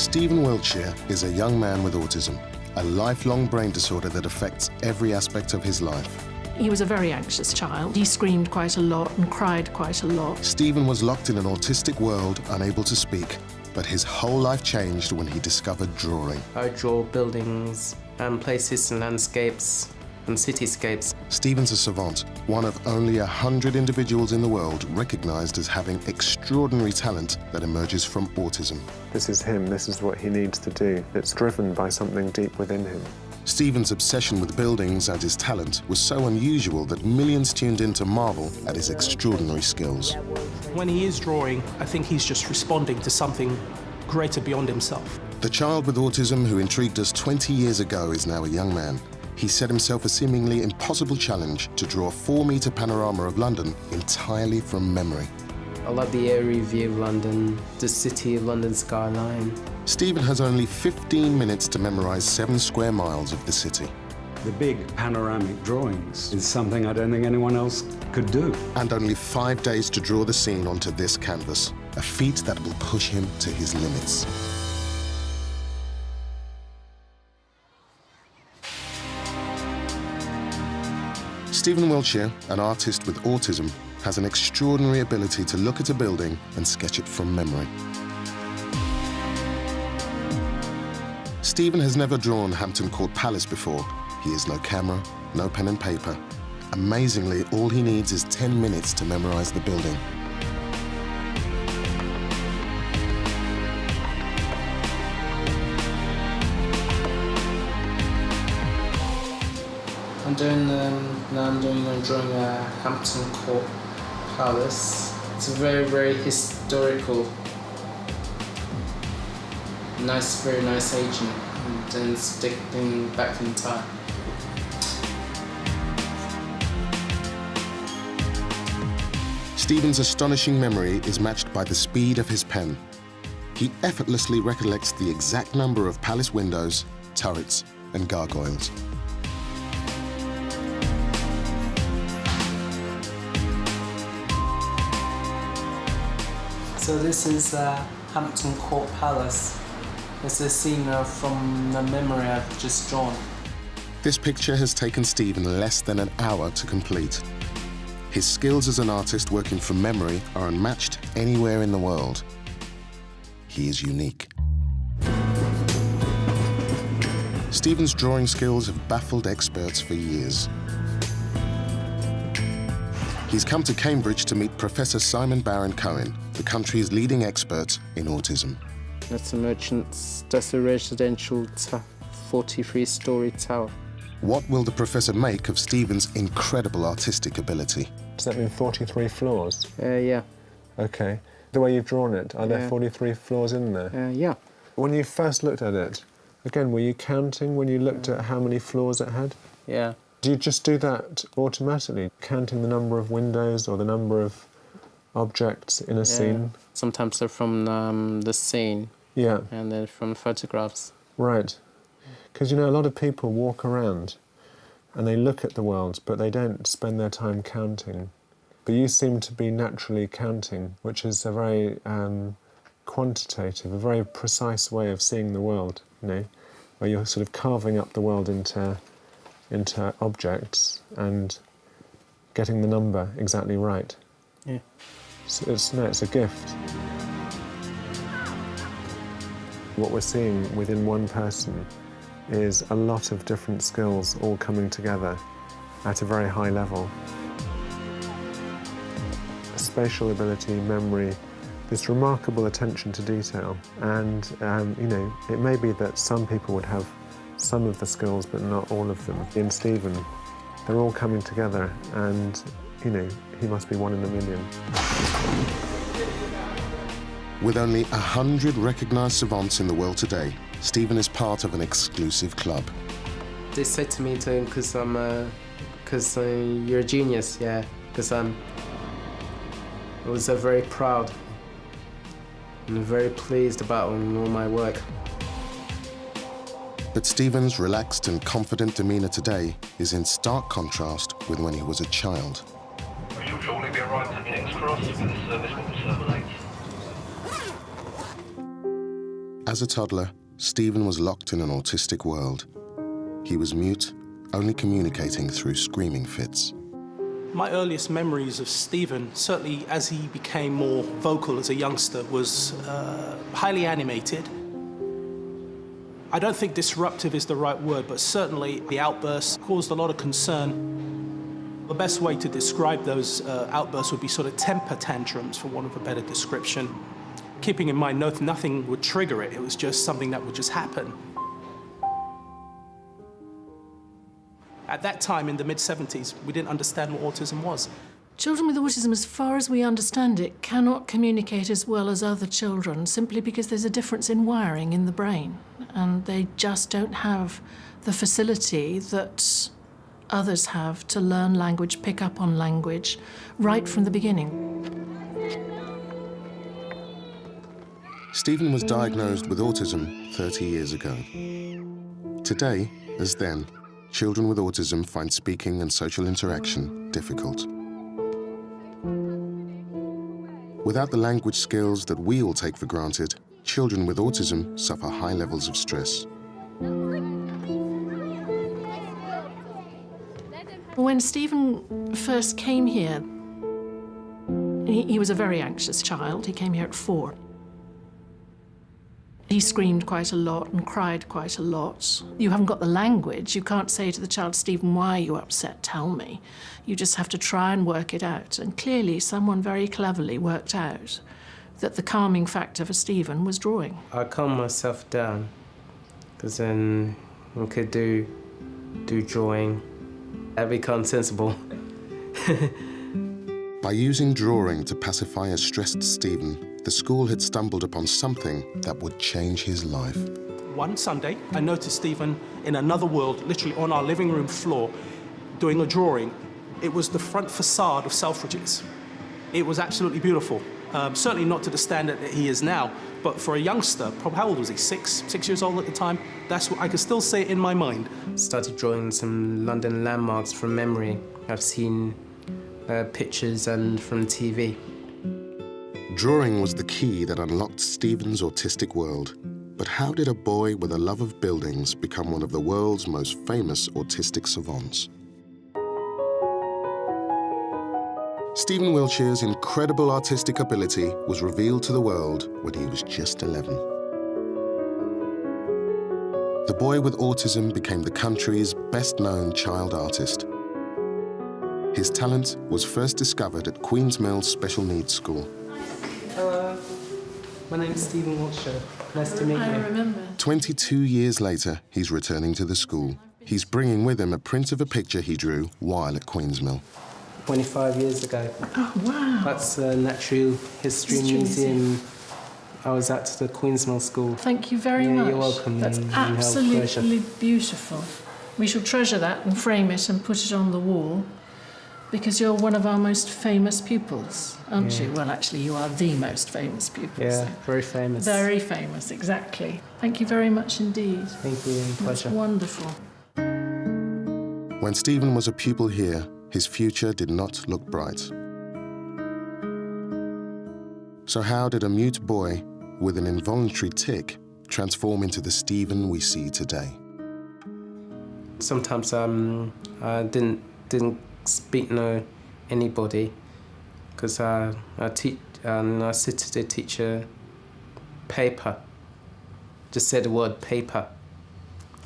Stephen Wiltshire is a young man with autism, a lifelong brain disorder that affects every aspect of his life. He was a very anxious child. He screamed quite a lot and cried quite a lot. Stephen was locked in an autistic world, unable to speak, but his whole life changed when he discovered drawing. I draw buildings and places and landscapes and cityscapes. Stephen's a savant, one of only 100 individuals in the world recognized as having extraordinary talent that emerges from autism. This is him, this is what he needs to do. It's driven by something deep within him. Stephen's obsession with buildings and his talent was so unusual that millions tuned in to marvel at his extraordinary skills. When he is drawing, I think he's just responding to something greater beyond himself. The child with autism who intrigued us 20 years ago is now a young man. He set himself a seemingly impossible challenge to draw a 4-metre panorama of London entirely from memory. I love the airy view of London, the city of London skyline. Stephen has only 15 minutes to memorise 7 square miles of the city. The big panoramic drawings is something I don't think anyone else could do. And only 5 days to draw the scene onto this canvas, a feat that will push him to his limits. Stephen Wiltshire, an artist with autism, has an extraordinary ability to look at a building and sketch it from memory. Stephen has never drawn Hampton Court Palace before. He has no camera, no pen and paper. Amazingly, all he needs is 10 minutes to memorise the building. I'm drawing a Hampton Court Palace. It's very, very historical. Very nice agent, and then sticking back in time. Stephen's astonishing memory is matched by the speed of his pen. He effortlessly recollects the exact number of palace windows, turrets, and gargoyles. So this is Hampton Court Palace. It's a scene from the memory I've just drawn. This picture has taken Stephen less than an hour to complete. His skills as an artist working from memory are unmatched anywhere in the world. He is unique. Stephen's drawing skills have baffled experts for years. He's come to Cambridge to meet Professor Simon Baron-Cohen, the country's leading expert in autism. That's a merchant's, that's a residential 43-storey tower. What will the professor make of Stephen's incredible artistic ability? Does that mean 43 floors? Yeah. Okay. The way you've drawn it, are there 43 floors in there? Yeah. When you first looked at it, again, were you counting when you looked at how many floors it had? Yeah. Do you just do that automatically, counting the number of windows or the number of objects in a scene? Sometimes they're from the scene. Yeah. And then from photographs. Right. Because, you know, a lot of people walk around and they look at the world, but they don't spend their time counting. But you seem to be naturally counting, which is a very quantitative, a very precise way of seeing the world, you know, where you're sort of carving up the world into objects and getting the number exactly right. Yeah. So it's a gift. What we're seeing within one person is a lot of different skills all coming together at a very high level. Spatial ability, memory, this remarkable attention to detail. And, you know, it may be that some people would have some of the skills, but not all of them. In Stephen, they're all coming together, and, you know, he must be one in a million. With only 100 recognised savants in the world today, Stephen is part of an exclusive club. They said to me, because you're a genius, yeah, because I was very proud and very pleased about all my work. But Stephen's relaxed and confident demeanour today is in stark contrast with when he was a child. We shall shortly be arriving at King's Cross with the service will terminate. As a toddler, Stephen was locked in an autistic world. He was mute, only communicating through screaming fits. My earliest memories of Stephen, certainly as he became more vocal as a youngster, was highly animated. I don't think disruptive is the right word, but certainly the outbursts caused a lot of concern. The best way to describe those outbursts would be sort of temper tantrums, for want of a better description. Keeping in mind, nothing would trigger it. It was just something that would just happen. At that time, in the mid-70s, we didn't understand what autism was. Children with autism, as far as we understand it, cannot communicate as well as other children simply because there's a difference in wiring in the brain, and they just don't have the facility that others have to learn language, pick up on language, right from the beginning. Stephen was diagnosed with autism 30 years ago. Today, as then, children with autism find speaking and social interaction difficult. Without the language skills that we all take for granted, children with autism suffer high levels of stress. When Stephen first came here, he was a very anxious child. He came here at 4. He screamed quite a lot and cried quite a lot. You haven't got the language. You can't say to the child, Stephen, why are you upset? Tell me. You just have to try and work it out. And clearly, someone very cleverly worked out that the calming factor for Stephen was drawing. I calm myself down, because then I could do drawing. That becomes sensible. By using drawing to pacify a stressed Stephen, the school had stumbled upon something that would change his life. One Sunday, I noticed Stephen in another world, literally on our living room floor, doing a drawing. It was the front facade of Selfridges. It was absolutely beautiful. Certainly not to the standard that he is now, but for a youngster, probably, how old was he? 6 years old at the time? That's what I could still say it in my mind. Started drawing some London landmarks from memory. I've seen pictures and from TV. Drawing was the key that unlocked Stephen's autistic world. But how did a boy with a love of buildings become one of the world's most famous autistic savants? Stephen Wiltshire's incredible artistic ability was revealed to the world when he was just 11. The boy with autism became the country's best-known child artist. His talent was first discovered at Queensmill's Special Needs School. Hello, my name's Stephen Wiltshire. Nice to meet you. I remember. 22 years later, he's returning to the school. He's bringing with him a print of a picture he drew while at Queensmill. 25 years ago. Oh, wow. That's the Natural History Museum. I was at the Queensmill School. Thank you very much. You're welcome. That's absolutely beautiful. We shall treasure that and frame it and put it on the wall, because you're one of our most famous pupils, aren't you? Well, actually, you are the most famous pupil. Yeah, so. very famous. Very famous, exactly. Thank you very much indeed. Thank you, That's pleasure. wonderful. When Stephen was a pupil here, his future did not look bright. So how did a mute boy with an involuntary tic transform into the Stephen we see today? Sometimes I didn't speak to anybody, because I said to the teacher, paper. Just said the word paper,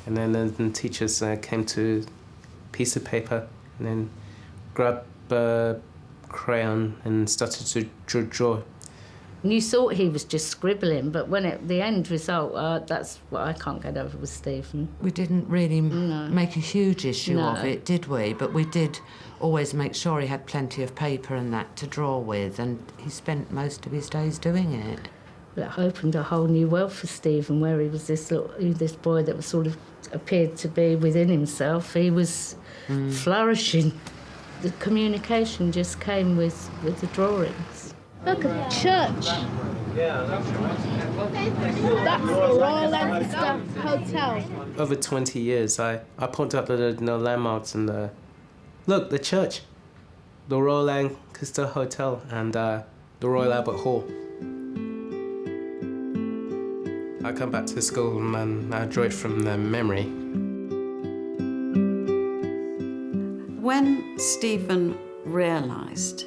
and then the teachers came to a piece of paper and then grabbed a crayon and started to draw. You thought he was just scribbling, but when the end result, that's what I can't get over with Stephen. We didn't really make a huge issue of it, did we? But we did always make sure he had plenty of paper and that to draw with, and he spent most of his days doing it. That opened a whole new world for Stephen, where he was this boy that was sort of appeared to be within himself. He was flourishing. The communication just came with the drawings. Look at the church. That's the Royal Lancaster Hotel. Over 20 years, I pointed out the landmarks and look, the church, the Royal Lancaster Hotel and the Royal Albert Hall. I come back to school and I draw it from the memory. When Stephen realised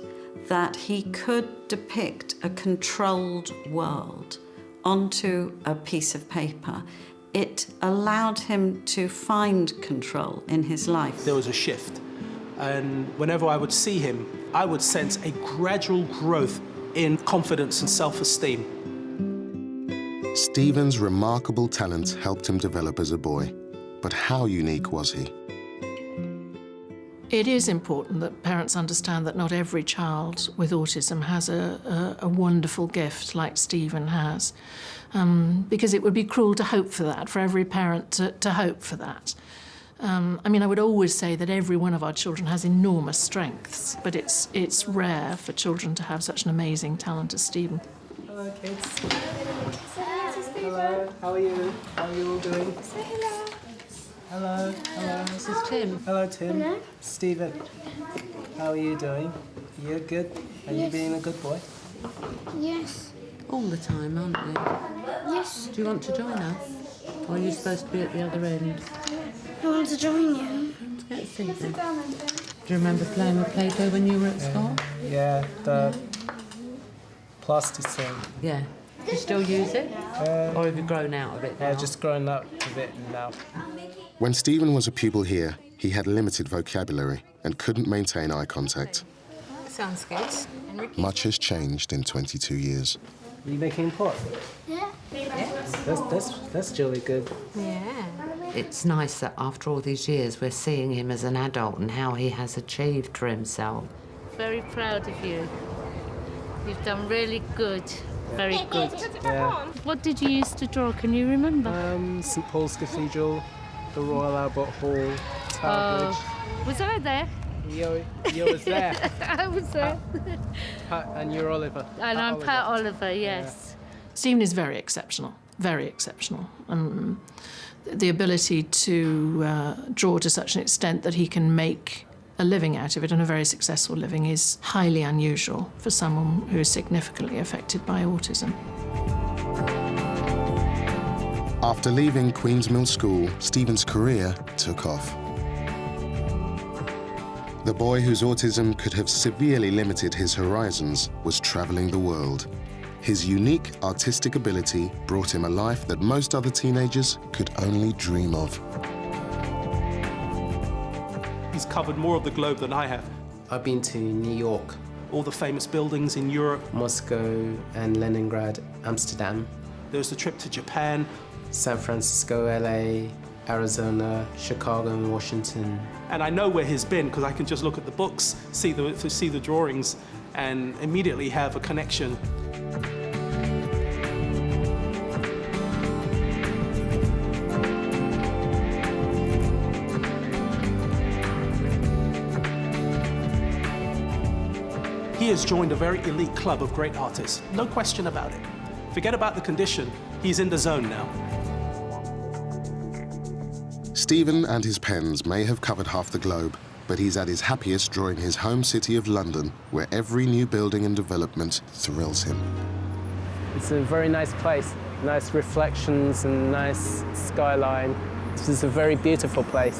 that he could depict a controlled world onto a piece of paper, it allowed him to find control in his life. There was a shift, and whenever I would see him, I would sense a gradual growth in confidence and self-esteem. Stephen's remarkable talent helped him develop as a boy, but how unique was he? It is important that parents understand that not every child with autism has a wonderful gift like Stephen has, because it would be cruel to hope for that, for every parent to hope for that. I mean, I would always say that every one of our children has enormous strengths, but it's rare for children to have such an amazing talent as Stephen. Hello, kids. Hello, how are you? How are you all doing? Say hello. Hello, hello. This is Tim. Hello, Tim. Hello. Stephen, how are you doing? You good? Are you being a good boy? Yes. All the time, aren't you? Yes. Do you want to join us? Or are you supposed to be at the other end? I want to join you. Let's see then. Do you remember playing with Play-Doh when you were at school? Yeah, the plasticine. Yeah. Do you still use it? Or have you grown out of it now? Yeah, just growing up a bit now. When Stephen was a pupil here, he had limited vocabulary and couldn't maintain eye contact. Sounds good. Much has changed in 22 years. Are you making pot? Yeah. That's really good. Yeah. It's nice that after all these years we're seeing him as an adult and how he has achieved for himself. Very proud of you. You've done really good. Very good. Yeah. What did you used to draw? Can you remember? St Paul's Cathedral, the Royal Albert Hall, Tower Bridge. Was I there? You was there. I was there. And you're Oliver. And I'm Pat Oliver, yes. Stephen is very exceptional, very exceptional. The ability to draw to such an extent that he can make a living out of it, and a very successful living, is highly unusual for someone who is significantly affected by autism. After leaving Queen's Mill School, Stephen's career took off. The boy whose autism could have severely limited his horizons was traveling the world. His unique artistic ability brought him a life that most other teenagers could only dream of. He's covered more of the globe than I have. I've been to New York, All the famous buildings in Europe. Moscow and Leningrad, Amsterdam. There was the trip to Japan. San Francisco, LA, Arizona, Chicago and Washington. And I know where he's been because I can just look at the books, see the drawings, and immediately have a connection. He has joined a very elite club of great artists, no question about it. Forget about the condition, he's in the zone now. Stephen and his pens may have covered half the globe, but he's at his happiest drawing his home city of London, where every new building and development thrills him. It's a very nice place, nice reflections and nice skyline. This is a very beautiful place.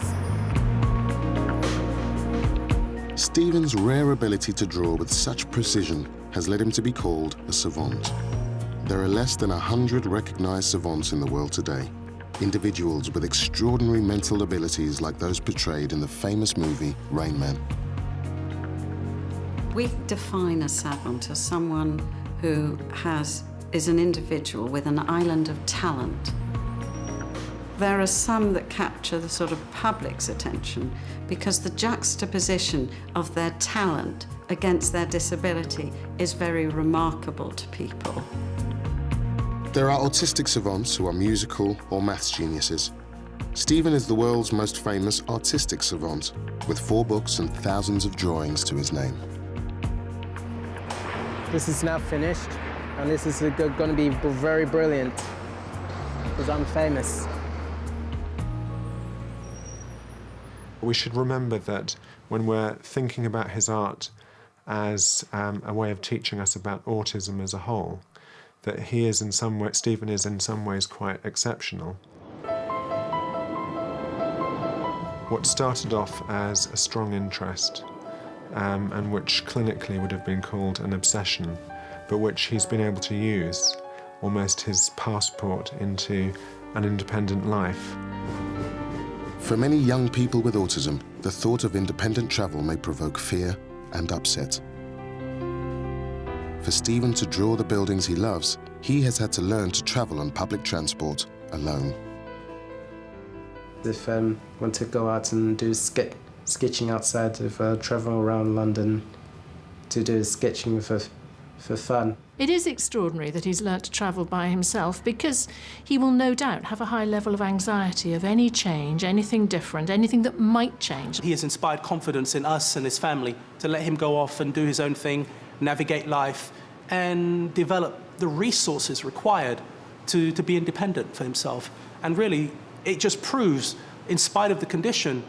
Stephen's rare ability to draw with such precision has led him to be called a savant. There are less than 100 recognized savants in the world today, individuals with extraordinary mental abilities like those portrayed in the famous movie Rain Man. We define a savant as someone who is an individual with an island of talent. There are some that capture the sort of public's attention because the juxtaposition of their talent against their disability is very remarkable to people. There are autistic savants who are musical or maths geniuses. Stephen is the world's most famous artistic savant, with 4 books and thousands of drawings to his name. This is now finished, and this is going to be very brilliant, because I'm famous. We should remember that when we're thinking about his art as a way of teaching us about autism as a whole, that he is in some way, Stephen is in some ways quite exceptional. What started off as a strong interest, and which clinically would have been called an obsession, but which he's been able to use, almost his passport into an independent life. For many young people with autism, the thought of independent travel may provoke fear and upset. For Stephen to draw the buildings he loves, he has had to learn to travel on public transport alone. If I want to go out and do sketching outside, if I travel around London to do sketching for fun. It is extraordinary that he's learnt to travel by himself, because he will no doubt have a high level of anxiety of any change, anything different, anything that might change. He has inspired confidence in us and his family to let him go off and do his own thing, navigate life, and develop the resources required to be independent for himself. And really, it just proves, in spite of the condition,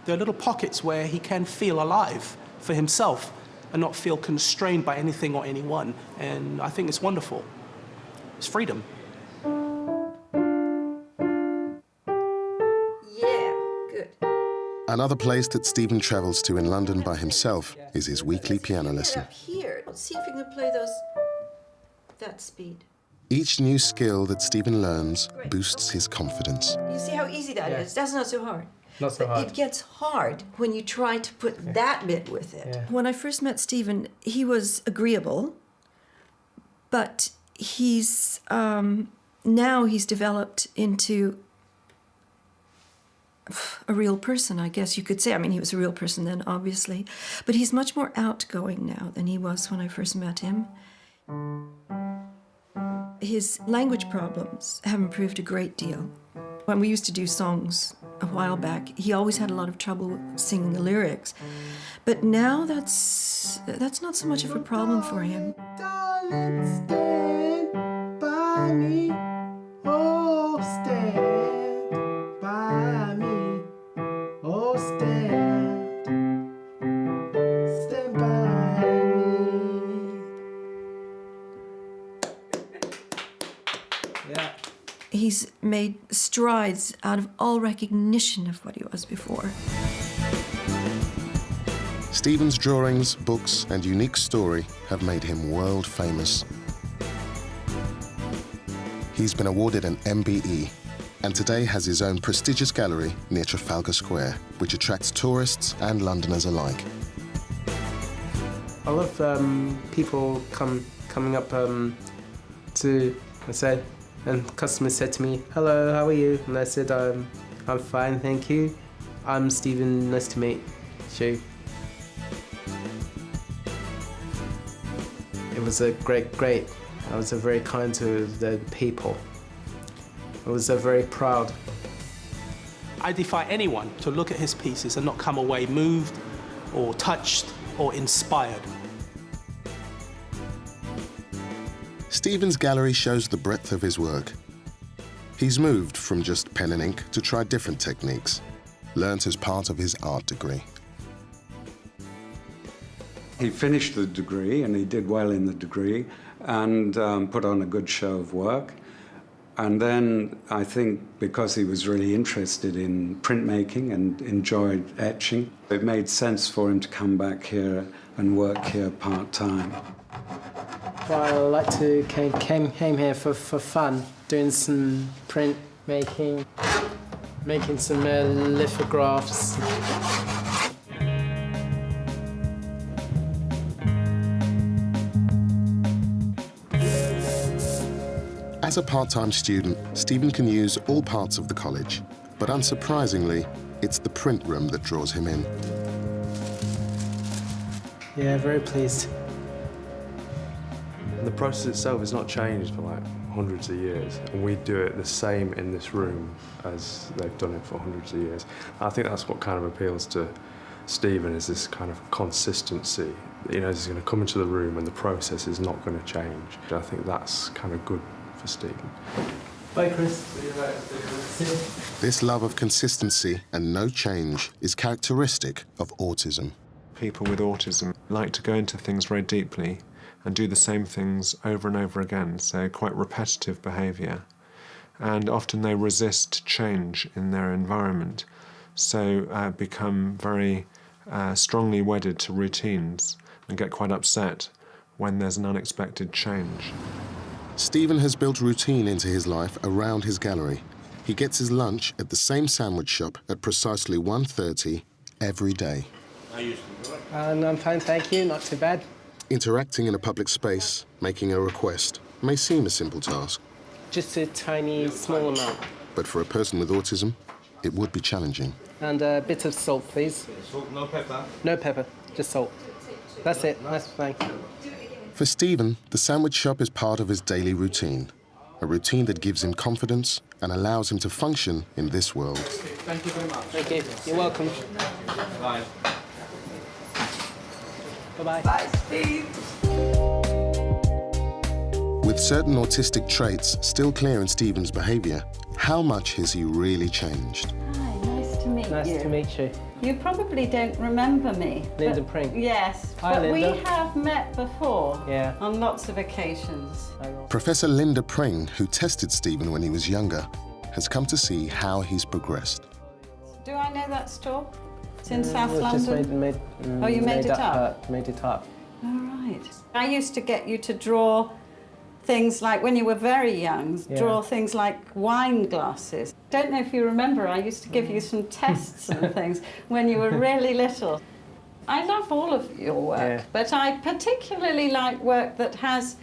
there are little pockets where he can feel alive for himself and not feel constrained by anything or anyone. And I think it's wonderful. It's freedom. Yeah, good. Another place that Stephen travels to in London by himself is his weekly piano lesson. Up here. Let's see if you can play those that speed. Each new skill that Stephen learns boosts his confidence. You see how easy that is? That's not so hard. Not so hard. It gets hard when you try to put that bit with it. Yeah. When I first met Stephen, he was agreeable, but he's now he's developed into a real person, I guess you could say. I mean, he was a real person then, obviously, but he's much more outgoing now than he was when I first met him. His language problems have improved a great deal. When we used to do songs a while back, he always had a lot of trouble singing the lyrics. But now that's not so much of a problem for him. Darling, stand by me. Oh, stand by me. Oh, stand by me. Yeah. He's made strides out of all recognition of what he was before. Stephen's drawings, books, and unique story have made him world famous. He's been awarded an MBE, and today has his own prestigious gallery near Trafalgar Square, which attracts tourists and Londoners alike. I love people coming up to say, and customers said to me, "Hello, how are you?" And I said, "I'm fine, thank you. I'm Stephen, nice to meet you." It was a great. I was very kind to the people. I was very proud. I defy anyone to look at his pieces and not come away moved or touched or inspired. Stephen's gallery shows the breadth of his work. He's moved from just pen and ink to try different techniques, learnt as part of his art degree. He finished the degree, and he did well in the degree, and put on a good show of work. And then I think because he was really interested in printmaking and enjoyed etching, it made sense for him to come back here and work here part-time. Well, I like to came here for fun, doing some print making some lithographs. As a part-time student, Stephen can use all parts of the college, but unsurprisingly, it's the print room that draws him in. Yeah, very pleased. The process itself has not changed for like hundreds of years, and we do it the same in this room as they've done it for hundreds of years. I think that's what kind of appeals to Stephen, is this kind of consistency. You know, he's going to come into the room and the process is not going to change. I think that's kind of good for Stephen. Bye, Chris. This love of consistency and no change is characteristic of autism. People with autism like to go into things very deeply, and do the same things over and over again, so quite repetitive behaviour. And often they resist change in their environment, so become very strongly wedded to routines and get quite upset when there's an unexpected change. Stephen has built routine into his life around his gallery. He gets his lunch at the same sandwich shop at precisely 1:30 every day. I'm fine, thank you, not too bad. Interacting in a public space, making a request, may seem a simple task. Just a tiny, small amount. But for a person with autism, it would be challenging. And a bit of salt, please. Salt, no pepper? No pepper, just salt. That's it, that's fine. For Stephen, the sandwich shop is part of his daily routine, a routine that gives him confidence and allows him to function in this world. Thank you very much. Thank you. You're welcome. Bye. Bye-bye. Bye, Steve. With certain autistic traits still clear in Stephen's behaviour, how much has he really changed? Hi, nice to meet you. Nice to meet you. You probably don't remember me. Linda Pring. Yes, Hi, but Linda. we have met before. Yeah. On lots of occasions. Professor Linda Pring, who tested Stephen when he was younger, has come to see how he's progressed. Do I know that store? It's in South It was London? just You made it up? Made it up. All right. I used to get you to draw things like, when you were very young, draw things like wine glasses. Don't know if you remember, I used to give you some tests and things when you were really little. I love all of your work, but I particularly like work that has...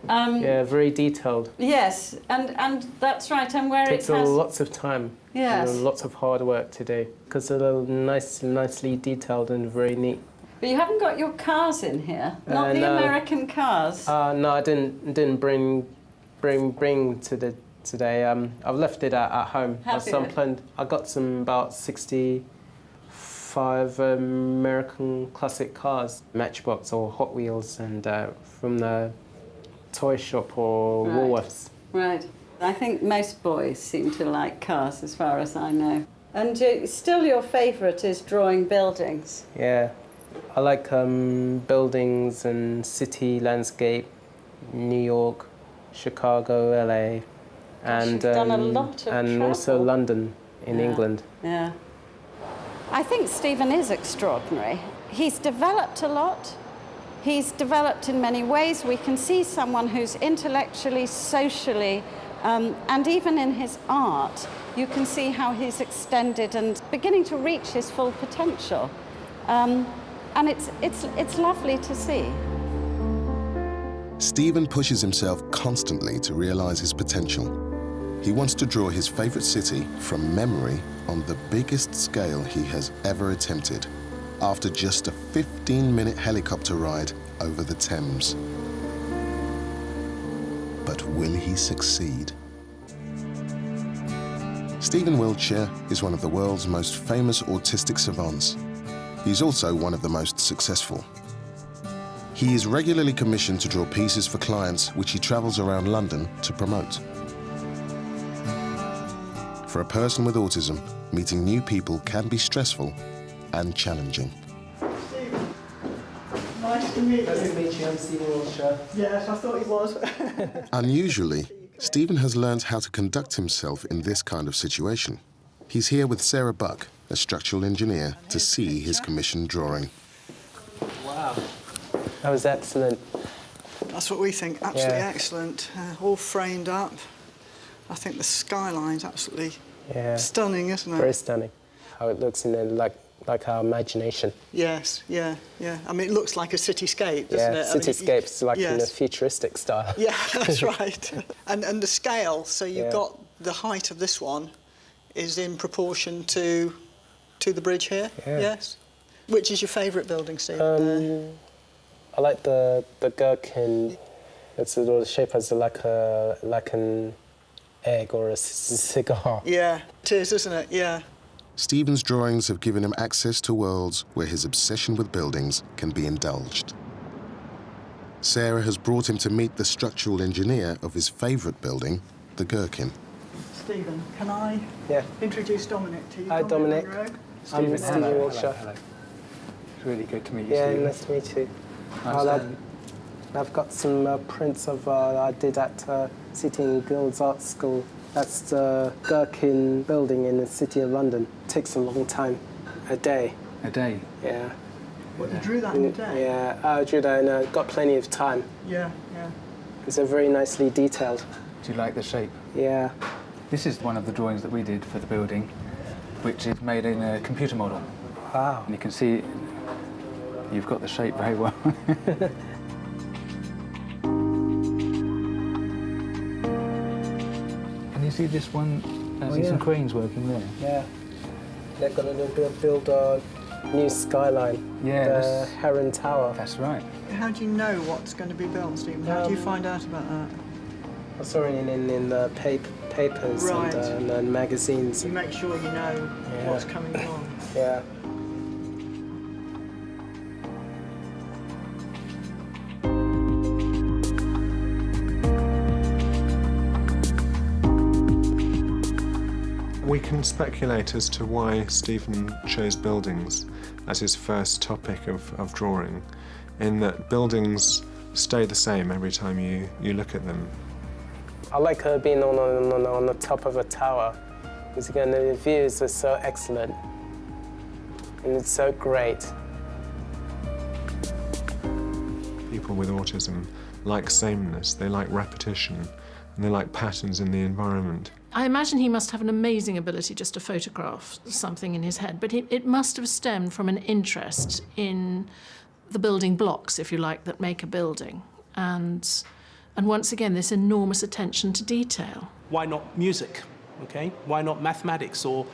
very detailed. Yes, and that's right, and where Takes it has... lots of time. Yes. And lots of hard work to do, because they're nicely detailed and very neat. But you haven't got your cars in here, not the no. American cars. No, I didn't bring today. I've left it at home. Have you? I got some about 65 American classic cars, Matchbox or Hot Wheels, and from the toy shop or Woolworths. Right. I think most boys seem to like cars, as far as I know. And still your favourite is drawing buildings. Yeah. I like buildings and city landscape, New York, Chicago, LA, and you've done a lot of and travel. also London in England. Yeah. I think Stephen is extraordinary. He's developed a lot. He's developed in many ways. We can see someone who's intellectually, socially, and even in his art, you can see how he's extended and beginning to reach his full potential. And it's lovely to see. Stephen pushes himself constantly to realise his potential. He wants to draw his favourite city from memory on the biggest scale he has ever attempted, after just a 15-minute helicopter ride over the Thames. But will he succeed? Stephen Wiltshire is one of the world's most famous autistic savants. He's also one of the most successful. He is regularly commissioned to draw pieces for clients which he travels around London to promote. For a person with autism, meeting new people can be stressful and challenging. Stephen, nice to meet you. Nice to meet you, I'm Stephen Wiltshire. Yes, I thought he was. Unusually, Stephen has learned how to conduct himself in this kind of situation. He's here with Sarah Buck, a structural engineer, to see his commissioned drawing. Wow. That was excellent. That's what we think, absolutely excellent. All framed up. I think the skyline's absolutely stunning, isn't it? Very stunning. How it looks in there, like our imagination. Yes, yeah. I mean, it looks like a cityscape, doesn't it? Cityscapes, like in a futuristic style. Yeah, that's right. And the scale, so you've got the height of this one is in proportion to the bridge here, yes? Which is your favourite building, Stephen? I like the gherkin. It's a little shape as like an egg or a cigar. Yeah, it is, isn't it? Yeah. Stephen's drawings have given him access to worlds where his obsession with buildings can be indulged. Sarah has brought him to meet the structural engineer of his favourite building, the Gherkin. Stephen, can I introduce Dominic to you? Hi, Dominic. I'm Stephen Wiltshire. Hello. It's really good to meet you, Yeah, Stephen. nice to meet you. Nice I've got some prints of I did at City and Guilds Art School. That's the Gherkin building in the City of London. Takes a long time, a day. A day? Yeah. What, you drew that in a day? Yeah, I drew that and got plenty of time. Yeah, yeah. It's very nicely detailed. Do you like the shape? Yeah. This is one of the drawings that we did for the building, which is made in a computer model. Wow. And you can see you've got the shape very well. And you see this one, see some cranes working there? Yeah. They're going to build a new skyline. Yeah. The Heron Tower. That's right. How do you know what's going to be built, Stephen? How do you find out about that? I saw it in the papers Right. and magazines. You make sure you know what's coming along. Yeah. We can speculate as to why Stephen chose buildings as his first topic of drawing, in that buildings stay the same every time you look at them. I like her being on the top of a tower, because again, the views are so excellent, and it's so great. People with autism like sameness, they like repetition, and they like patterns in the environment. I imagine he must have an amazing ability just to photograph something in his head, but it must have stemmed from an interest in the building blocks, if you like, that make a building. And once again, this enormous attention to detail. Why not music, okay? Why not mathematics, or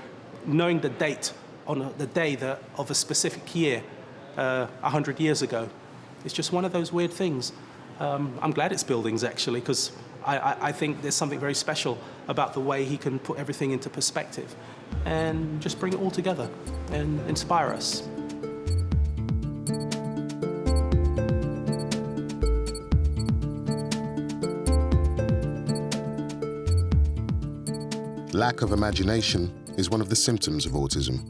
knowing the date on the day of a specific year 100 years ago? It's just one of those weird things. I'm glad it's buildings, actually, because I think there's something very special about the way he can put everything into perspective and just bring it all together and inspire us. Lack of imagination is one of the symptoms of autism.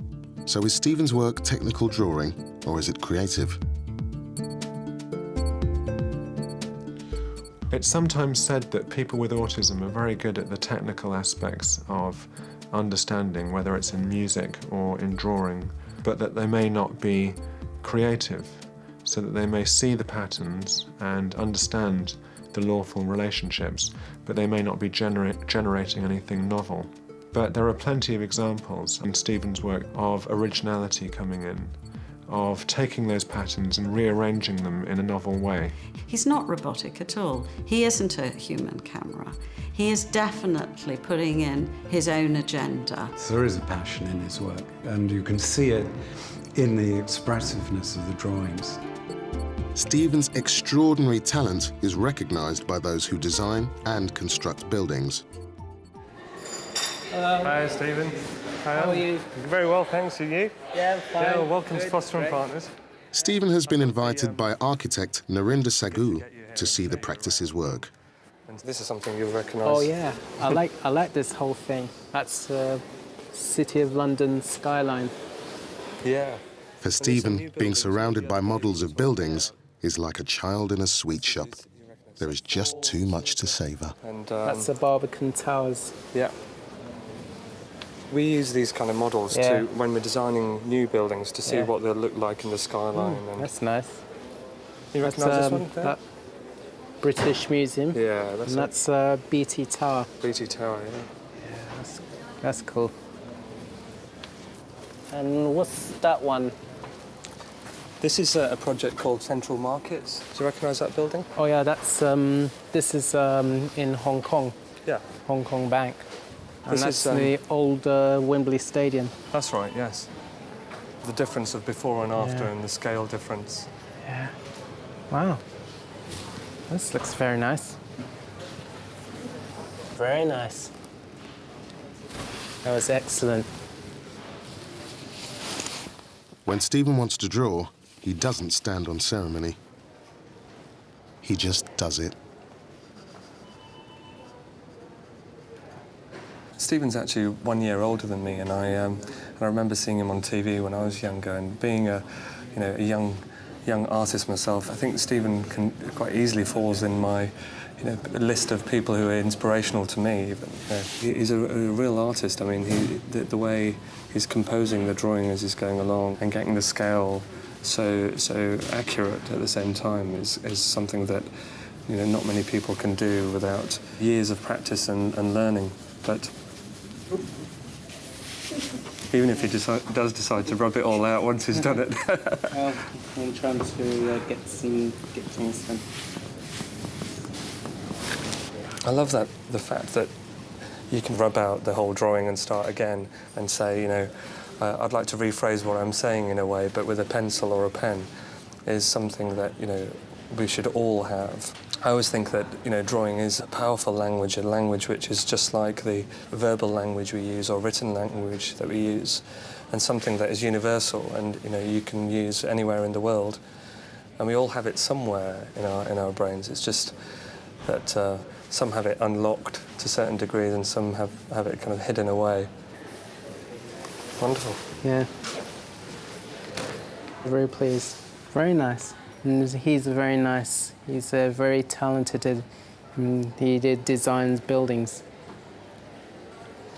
So is Stephen's work technical drawing, or is it creative? It's sometimes said that people with autism are very good at the technical aspects of understanding, whether it's in music or in drawing, but that they may not be creative, so that they may see the patterns and understand the lawful relationships, but they may not be generating anything novel. But there are plenty of examples in Stephen's work of originality coming in, of taking those patterns and rearranging them in a novel way. He's not robotic at all. He isn't a human camera. He is definitely putting in his own agenda. There is a passion in his work, and you can see it in the expressiveness of the drawings. Stephen's extraordinary talent is recognised by those who design and construct buildings. Hi, Stephen. How are you? Very well, thanks. Are you? Yeah, I'm fine. Yeah, well, welcome to Foster and Great. Partners. Stephen has been invited by architect Narinder Sagu to see the practice's work. And this is something you'll recognise. Oh yeah, I like this whole thing. That's City of London skyline. Yeah. For Stephen, being surrounded by models of buildings is like a child in a sweet shop. There is just too much to savour. And That's the Barbican Towers. Yeah. We use these kind of models to, when we're designing new buildings, to see what they'll look like in the skyline. And that's nice. you recognise this one? There? That British Museum. Yeah, that's and that's BT Tower. BT Tower, yeah. Yeah, that's cool. And what's that one? This is a project called Central Markets. Do you recognise that building? Oh yeah, that's this is in Hong Kong. Yeah. Hong Kong Bank. And This that's is, the old Wembley Stadium. That's right, yes. The difference of before and after and the scale difference. Yeah. Wow. This looks very nice. Very nice. That was excellent. When Stephen wants to draw, he doesn't stand on ceremony. He just does it. Stephen's actually 1 year older than me, and I remember seeing him on TV when I was younger, and being a young young artist myself, I think Stephen quite easily falls in my list of people who are inspirational to me. Even. He's a real artist. I mean, the way he's composing the drawing as he's going along and getting the scale so accurate at the same time is something that not many people can do without years of practice and learning. But even if he does decide to rub it all out once he's done it. Well, I'm trying to get things done. I love the fact that you can rub out the whole drawing and start again and say, I'd like to rephrase what I'm saying in a way, but with a pencil or a pen is something that, we should all have. I always think that, drawing is a powerful language, a language which is just like the verbal language we use or written language that we use, and something that is universal and, you can use anywhere in the world. And we all have it somewhere in our brains. It's just that some have it unlocked to certain degrees and some have it kind of hidden away. Wonderful. Yeah. Very pleased. Very nice. And he's very nice. He's very talented. He designs buildings.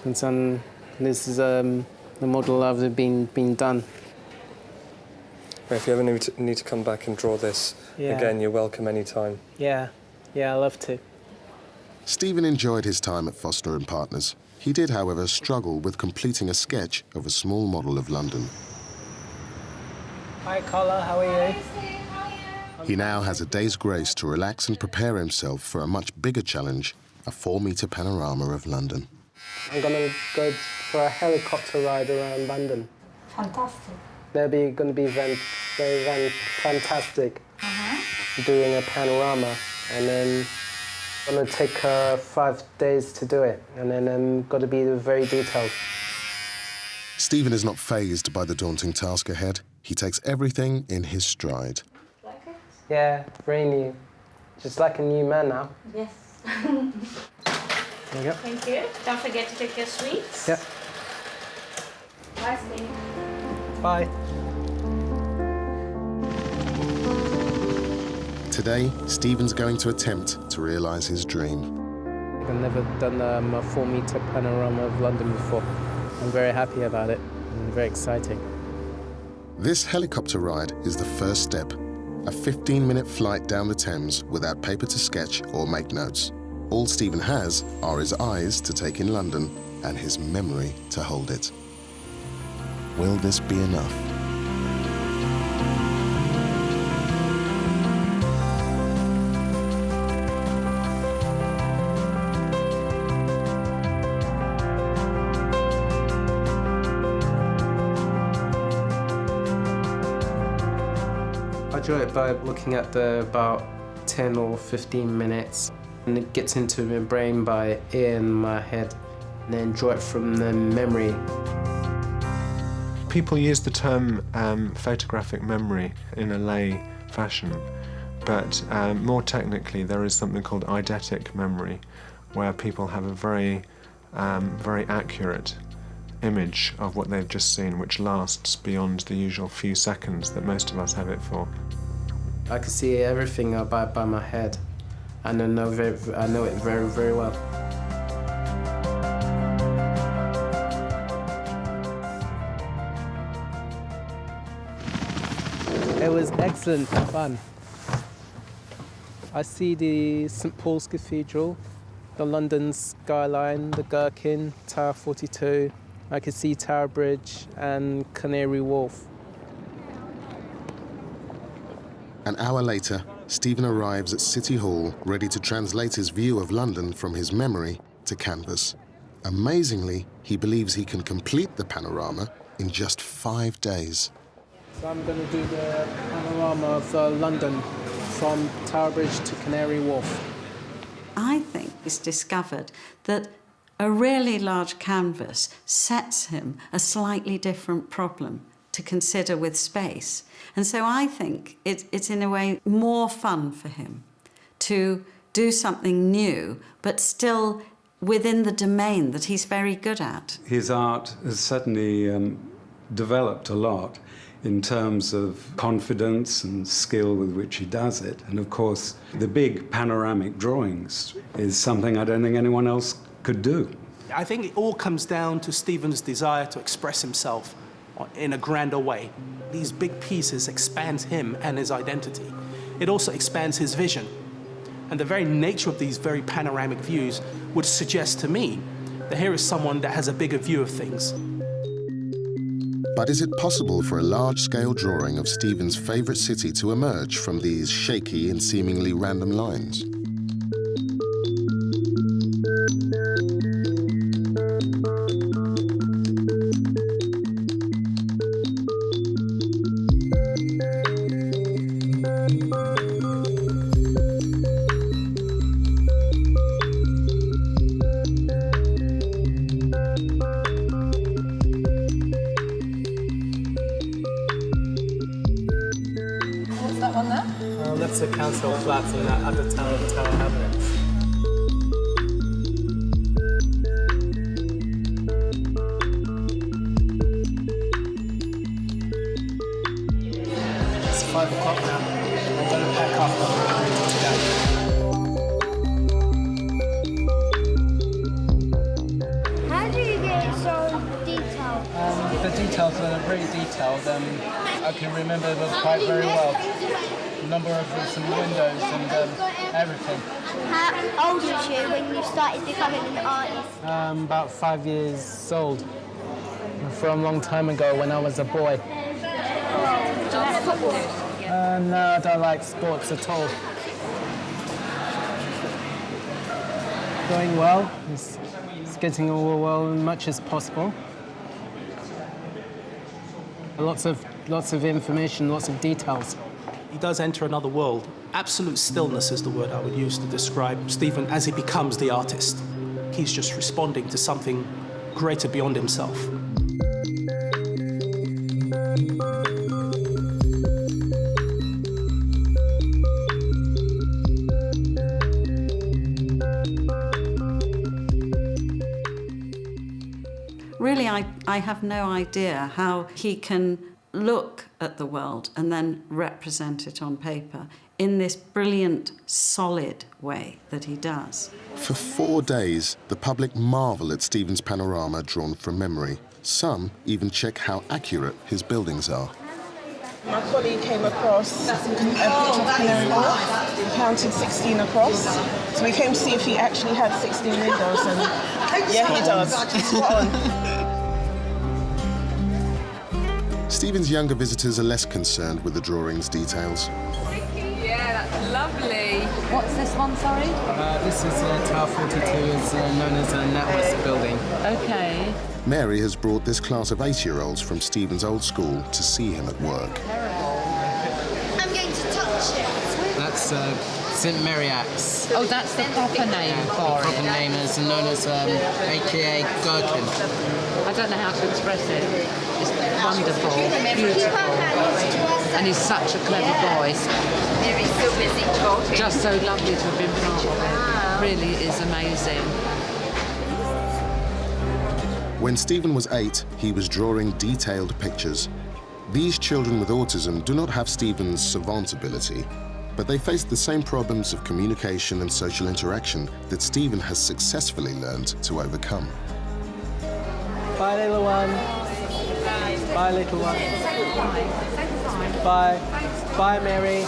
And this is the model of it being done. If you ever need to come back and draw this again, you're welcome any time. Yeah, I love to. Stephen enjoyed his time at Foster and Partners. He did, however, struggle with completing a sketch of a small model of London. Hi, Carla, how are you? He now has a day's grace to relax and prepare himself for a much bigger challenge, a 4-metre panorama of London. I'm going to go for a helicopter ride around London. Fantastic. They're going to be very fantastic, doing a panorama, and then I'm going to take 5 days to do it, and then got to be very detailed. Stephen is not fazed by the daunting task ahead. He takes everything in his stride. Yeah, very new. Just like a new man now. Yes. There you go. Thank you. Don't forget to take your sweets. Yep. Bye, Steve. Bye. Today, Stephen's going to attempt to realise his dream. I've never done a 4-metre panorama of London before. I'm very happy about it and very exciting. This helicopter ride is the first step, a 15-minute flight down the Thames without paper to sketch or make notes. All Stephen has are his eyes to take in London and his memory to hold it. Will this be enough? I draw it by looking at about 10 or 15 minutes, and it gets into my brain by ear in my head, and then draw it from the memory. People use the term photographic memory in a lay fashion, but more technically there is something called eidetic memory, where people have a very accurate image of what they've just seen, which lasts beyond the usual few seconds that most of us have it for. I can see everything by my head, and I know it very, very well. It was excellent fun. I see the St Paul's Cathedral, the London skyline, the Gherkin, Tower 42. I could see Tower Bridge and Canary Wharf. An hour later, Stephen arrives at City Hall, ready to translate his view of London from his memory to canvas. Amazingly, he believes he can complete the panorama in just 5 days. So I'm going to do the panorama of London from Tower Bridge to Canary Wharf. I think he's discovered that a really large canvas sets him a slightly different problem to consider with space. And so I think it's in a way more fun for him to do something new, but still within the domain that he's very good at. His art has certainly developed a lot in terms of confidence and skill with which he does it. And of course, the big panoramic drawings is something I don't think anyone else could do. I think it all comes down to Stephen's desire to express himself in a grander way. These big pieces expand him and his identity. It also expands his vision. And the very nature of these very panoramic views would suggest to me that here is someone that has a bigger view of things. But is it possible for a large-scale drawing of Stephen's favourite city to emerge from these shaky and seemingly random lines? That's the council flats in that other Tower Hamlets. It's 5 o'clock now. I'm going to pack up and we're ready to go. How do you get it so detailed? The details are very detailed. I can remember them quite very well. Number of some windows and everything. How old was you when you started becoming an artist? About 5 years old. From a long time ago when I was a boy. Do you like football? No, I don't like sports at all. Going well. It's getting all well as much as possible. Lots of information, lots of details. He does enter another world. Absolute stillness is the word I would use to describe Stephen as he becomes the artist. He's just responding to something greater beyond himself. Really, I have no idea how he can look at the world and then represent it on paper in this brilliant, solid way that he does. For 4 days, the public marvel at Stephen's panorama drawn from memory. Some even check how accurate his buildings are. My colleague came across a picture of Canary Wharf. He counted 16 across. So we came to see if he actually had 16 windows, and yeah, he does. Spot on. Stephen's younger visitors are less concerned with the drawing's details. Yeah, that's lovely. What's this one, sorry? This is Tower 42, is known as a NatWest building. Okay. Mary has brought this class of 8-year-olds from Stephen's old school to see him at work. I'm going to touch it. That's St Maryak's. Oh, that's the proper name for it. The proper name is known as AKA Gherkin. I don't know how to express it. It's wonderful, beautiful, and he's such a clever boy. Mary's so busy talking. Just so lovely to have been part of it. Really is amazing. When Stephen was 8, he was drawing detailed pictures. These children with autism do not have Stephen's savant ability, but they face the same problems of communication and social interaction that Stephen has successfully learned to overcome. Bye, little one. Bye, little one. Bye. Bye, Mary.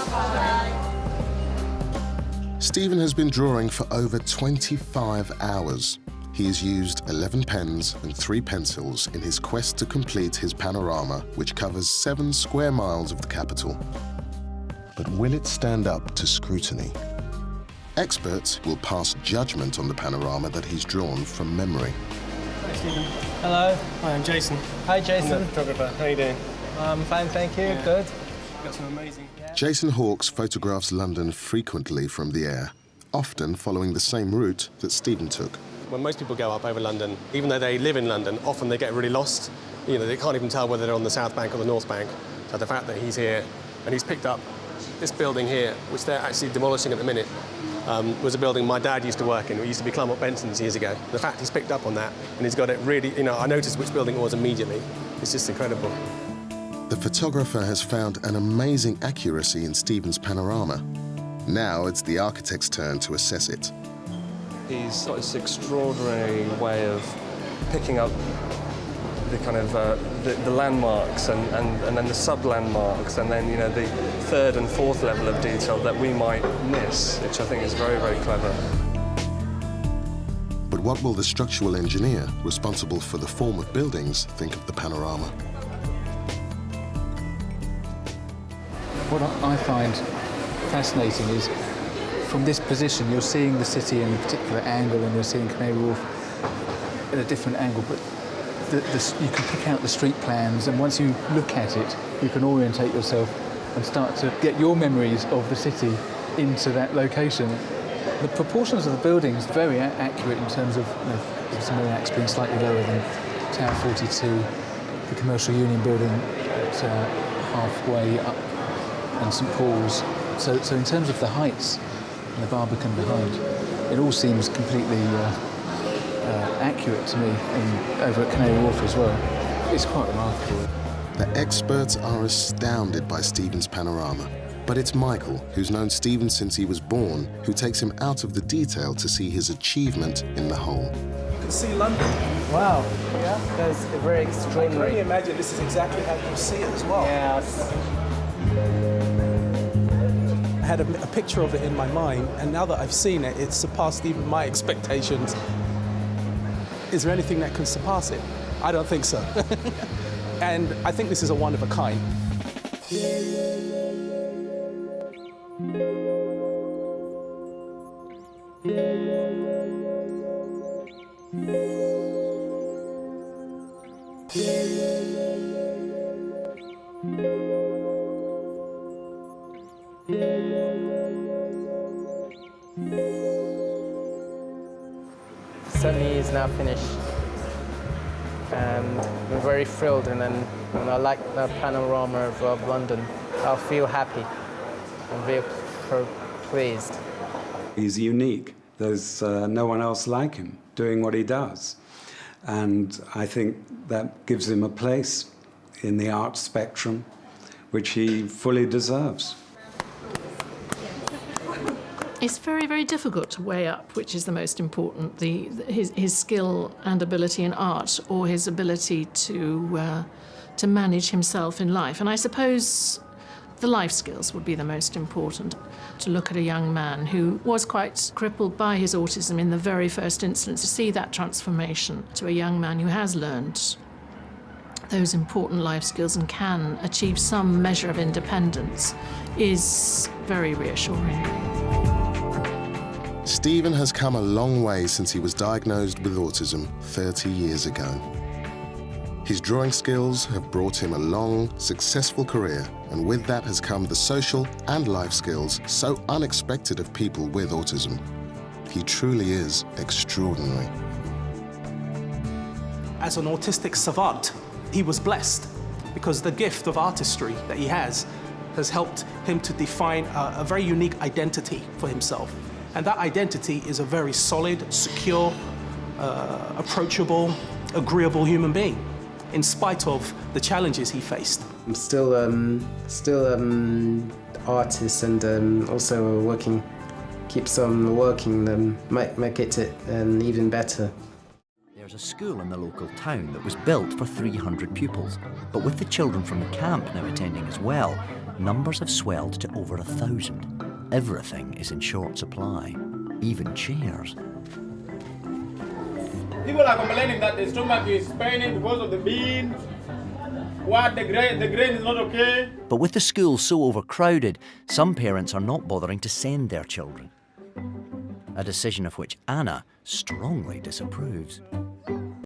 Stephen has been drawing for over 25 hours. He has used 11 pens and 3 pencils in his quest to complete his panorama, which covers 7 square miles of the capital. But will it stand up to scrutiny? Experts will pass judgment on the panorama that he's drawn from memory. Hi, Stephen. Hello. Hi, I'm Jason. Hi, Jason. I'm the photographer. How are you doing? I'm fine, thank you. Yeah. Good. Got some amazing... Jason Hawkes photographs London frequently from the air, often following the same route that Stephen took. When most people go up over London, even though they live in London, often they get really lost. You know, they can't even tell whether they're on the South Bank or the North Bank. So the fact that he's here and he's picked up this building here, which they're actually demolishing at the minute, was a building my dad used to work in. It used to be Claremont Benson's years ago. The fact he's picked up on that and he's got it really, I noticed which building it was immediately. It's just incredible. The photographer has found an amazing accuracy in Stephen's panorama. Now it's the architect's turn to assess it. He's got this extraordinary way of picking up the kind of the landmarks and then the sub-landmarks and then, you know, the third and fourth level of detail that we might miss, which I think is very, very clever. But what will the structural engineer responsible for the form of buildings think of the panorama? What I find fascinating is from this position you're seeing the city in a particular angle and you're seeing Canary Wharf at a different angle, but you can pick out the street plans, and once you look at it you can orientate yourself and start to get your memories of the city into that location. The proportions of the buildings are very accurate in terms of, you know, St Moriac's being slightly lower than Tower 42, the Commercial Union building at halfway up, and St Paul's. So in terms of the heights and the Barbican behind, it all seems completely accurate to me over at Canary Wharf as well. It's quite remarkable. The experts are astounded by Stephen's panorama. But it's Michael, who's known Stephen since he was born, who takes him out of the detail to see his achievement in the whole. You can see London. Wow. Yeah, that's very I extraordinary. can only imagine this is exactly how you see it as well. Yes. I had a picture of it in my mind, and now that I've seen it, it's surpassed even my expectations. Is there anything that can surpass it? I don't think so. And I think this is a one of a kind. Suddenly is now finished, and we're very thrilled. And then when I like the panorama of London, I'll feel happy and very pleased. He's unique. There's no one else like him doing what he does. And I think that gives him a place in the art spectrum, which he fully deserves. It's very, very difficult to weigh up which is the most important, his skill and ability in art or his ability to manage himself in life. And I suppose the life skills would be the most important. To look at a young man who was quite crippled by his autism in the very first instance, to see that transformation to a young man who has learned those important life skills and can achieve some measure of independence is very reassuring. Stephen has come a long way since he was diagnosed with autism 30 years ago. His drawing skills have brought him a long, successful career, and with that has come the social and life skills so unexpected of people with autism. He truly is extraordinary. As an autistic savant, he was blessed because the gift of artistry that he has helped him to define a very unique identity for himself. And that identity is a very solid, secure, approachable, agreeable human being, in spite of the challenges he faced. I'm still artist and also keeps on working, make it even better. There's a school in the local town that was built for 300 pupils, but with the children from the camp now attending as well, numbers have swelled to over 1,000. Everything is in short supply, even chairs. People are complaining that the stomach is paining because of the beans. What, the grain is not okay. But with the school so overcrowded, some parents are not bothering to send their children. A decision of which Anna strongly disapproves.